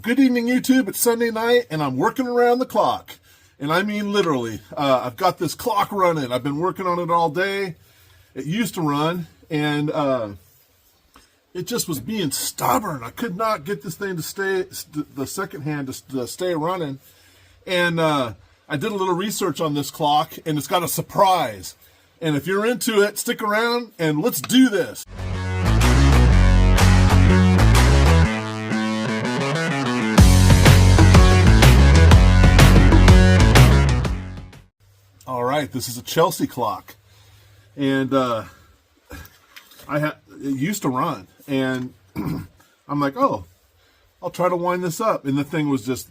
Good evening, YouTube. It's Sunday night, and I'm working around the clock. And I mean literally. I've got this clock running. I've been working on it all day. It used to run, and it just was being stubborn. I could not get this thing to stay, the second hand to stay running. And I did a little research on this clock, and it's got a surprise. And if you're into it, stick around, and let's do this. All right, this is a Chelsea clock, and it used to run, and I'm like, oh, I'll try to wind this up, and the thing was just,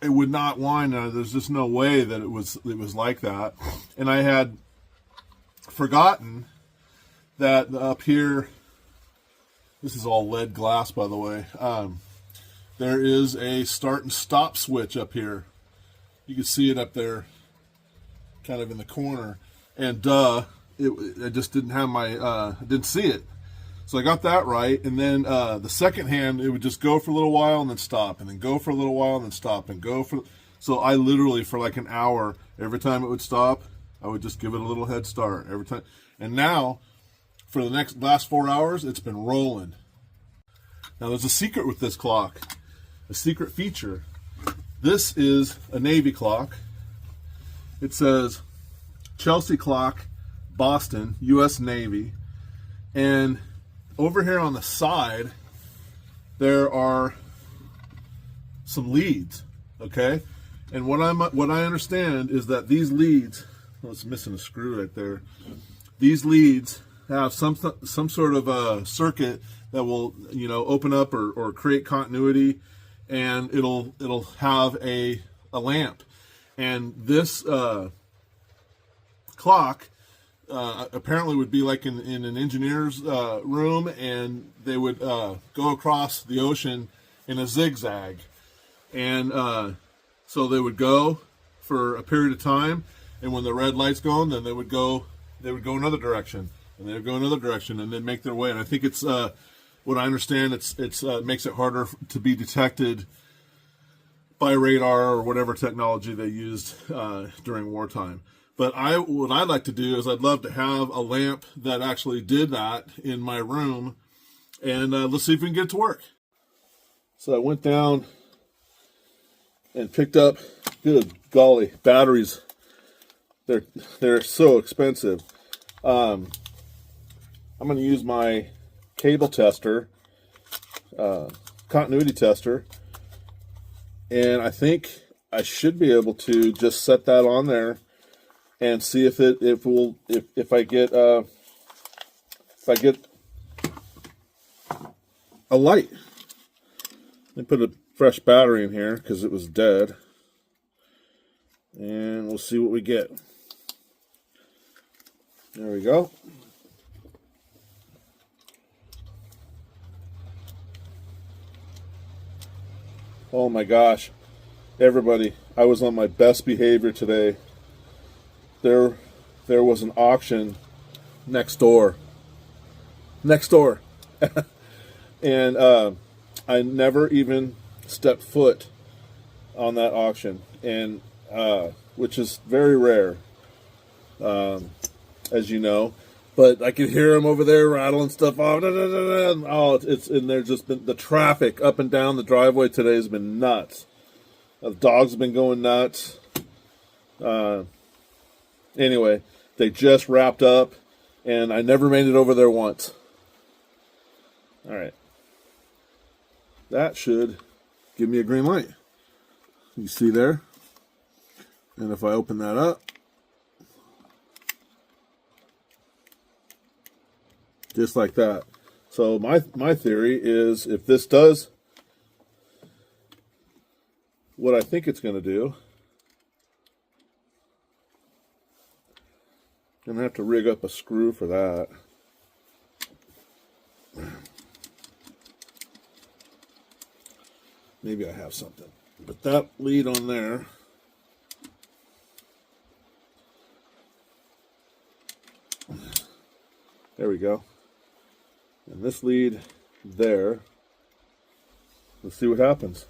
it would not wind. There's just no way that it was like that, and I had forgotten that up here, this is all lead glass, by the way. There is a start and stop switch up here. You can see it up there, kind of in the corner, and I just didn't have my didn't see it, so I got that right. And then the second hand, it would just go for a little while and then stop, and then go for a little while and then stop, and go for, so I literally for like an hour, every time it would stop, I would just give it a little head start every time. And now for the last 4 hours, it's been rolling. Now there's a secret with this clock, a secret feature. This is a Navy clock. It says Chelsea clock, Boston, U.S. Navy. And over here on the side, there are some leads, okay? And what I understand is that these leads, well, it's missing a screw right there. These leads have some sort of a circuit that will, you know, open up or create continuity, and it'll have a lamp. And this clock apparently would be like in an engineer's room, and they would go across the ocean in a zigzag. And so they would go for a period of time, and when the red light's going, then they would go another direction, and they would go another direction, and then make their way. And I think it's what I understand, it's makes it harder to be detected by radar or whatever technology they used during wartime. But what I'd like to do is I'd love to have a lamp that actually did that in my room, and let's see if we can get it to work. So I went down and picked up, good golly, batteries. They're so expensive. I'm going to use my cable tester, continuity tester. And I think I should be able to just set that on there and see if I get a light. Let me put a fresh battery in here because it was dead, and we'll see what we get. There we go. Oh my gosh, everybody, I was on my best behavior today. There was an auction next door. And I never even stepped foot on that auction, and which is very rare, as you know. But I could hear them over there rattling stuff off. Oh, and there's just been the traffic up and down the driveway today has been nuts. The dogs have been going nuts. Anyway, they just wrapped up, and I never made it over there once. All right. That should give me a green light. You see there? And if I open that up, just like that. So my theory is, if this does what I think it's going to do, I'm going to have to rig up a screw for that. Maybe I have something. But that lead on there, there we go. And this lead there, let's see what happens.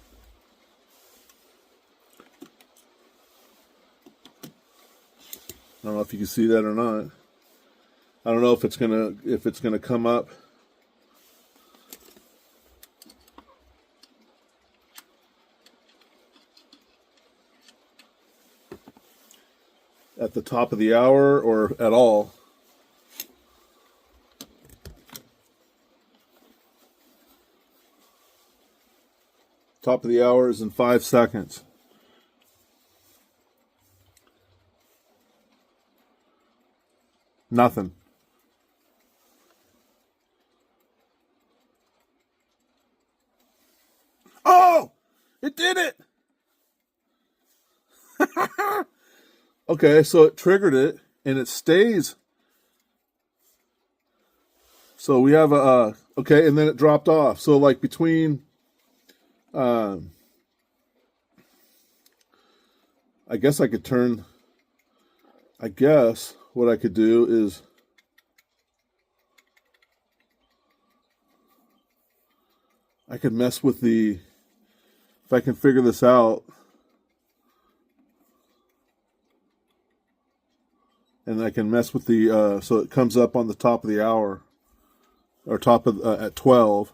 don't know if you can see that or not. I don't know if it's gonna come up. At the top of the hour or at all. Top of the hour is in 5 seconds. Nothing. Oh! It did it! Okay, so it triggered it, and it stays. So we have okay, and then it dropped off. So like between, I guess I could turn, I guess what I could do is, I could mess with the, if I can figure this out, and I can mess with the, so it comes up on the top of the hour, or top of, at 12.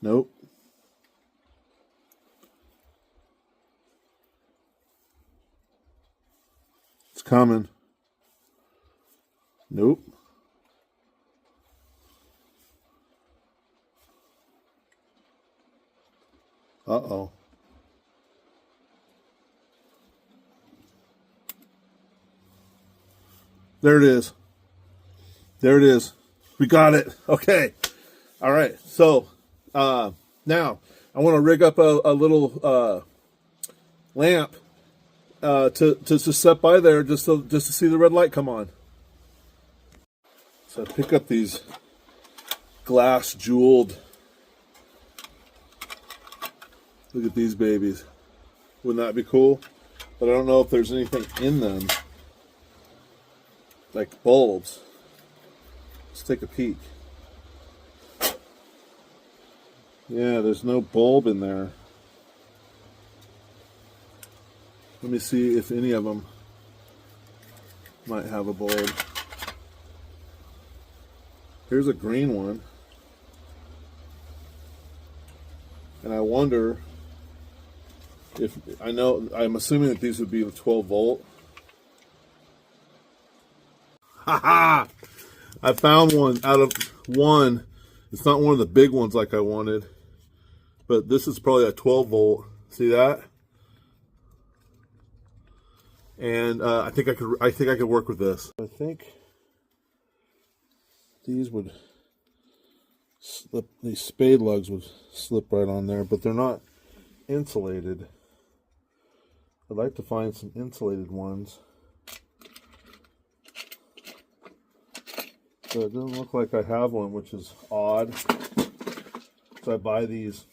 Nope. It's coming. Nope. Uh-oh. There it is. There it is. We got it. Okay. All right. So now I want to rig up a little lamp to just set by there just to see the red light come on. So I pick up these glass jeweled. Look at these babies. Wouldn't that be cool? But I don't know if there's anything in them. Like bulbs. Let's take a peek. Yeah, there's no bulb in there. Let me see if any of them might have a bulb. Here's a green one. And I wonder if, I'm assuming that these would be the 12 volt. Haha! I found one out of one. It's not one of the big ones like I wanted, but this is probably a 12 volt. See that? And I think I could work with this. I think these would slip. These spade lugs would slip right on there, but they're not insulated. I'd like to find some insulated ones. So it doesn't look like I have one, which is odd. So I buy these.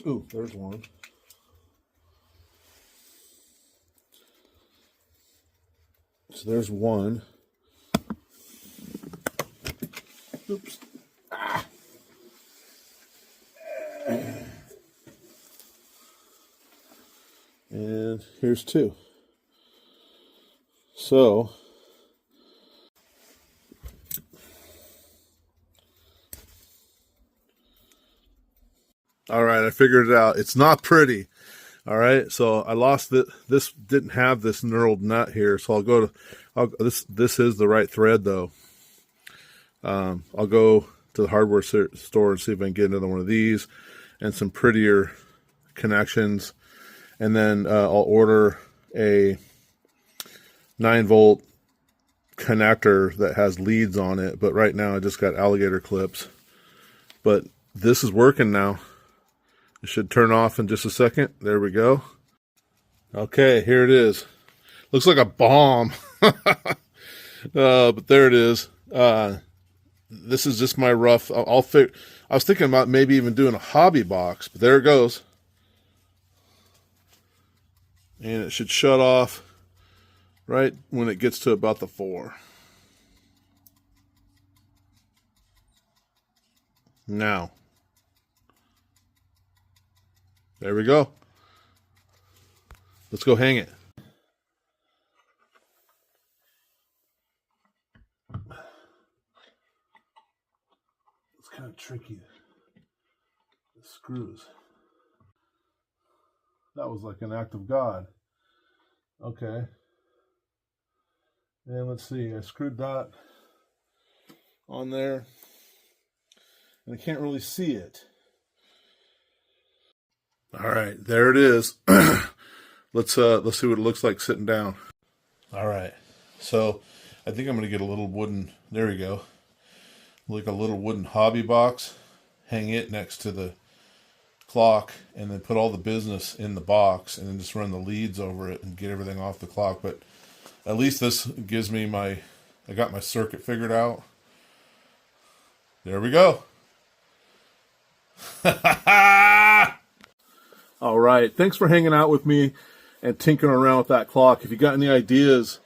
Ooh, there's one. So there's one. Oops. Ah. And here's two. So all right, I figured it out. It's not pretty. All right, so I lost it. This didn't have this knurled nut here, so this is the right thread though. I'll go to the hardware store and see if I can get another one of these and some prettier connections, and then I'll order a 9-volt connector that has leads on it. But right now I just got alligator clips. But this is working now. It should turn off in just a second. There we go. Okay, here it is. Looks like a bomb. But there it is. This is just my rough. I was thinking about maybe even doing a hobby box, but there it goes. And it should shut off right when it gets to about the 4. Now. There we go. Let's go hang it. It's kind of tricky. The screws. That was like an act of God. Okay. And let's see, I screwed that on there. And I can't really see it. All right, there it is. Let's see what it looks like sitting down. All right. So I think I'm going to get a little wooden, there we go. Like a little wooden hobby box. Hang it next to the clock and then put all the business in the box and then just run the leads over it and get everything off the clock. But at least this gives me I got my circuit figured out. There we go. All right. Thanks for hanging out with me and tinkering around with that clock. If you got any ideas,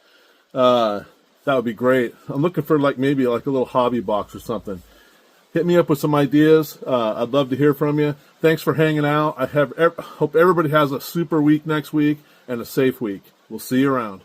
that would be great. I'm looking for maybe a little hobby box or something. Hit me up with some ideas. I'd love to hear from you. Thanks for hanging out. Hope everybody has a super week next week and a safe week. We'll see you around.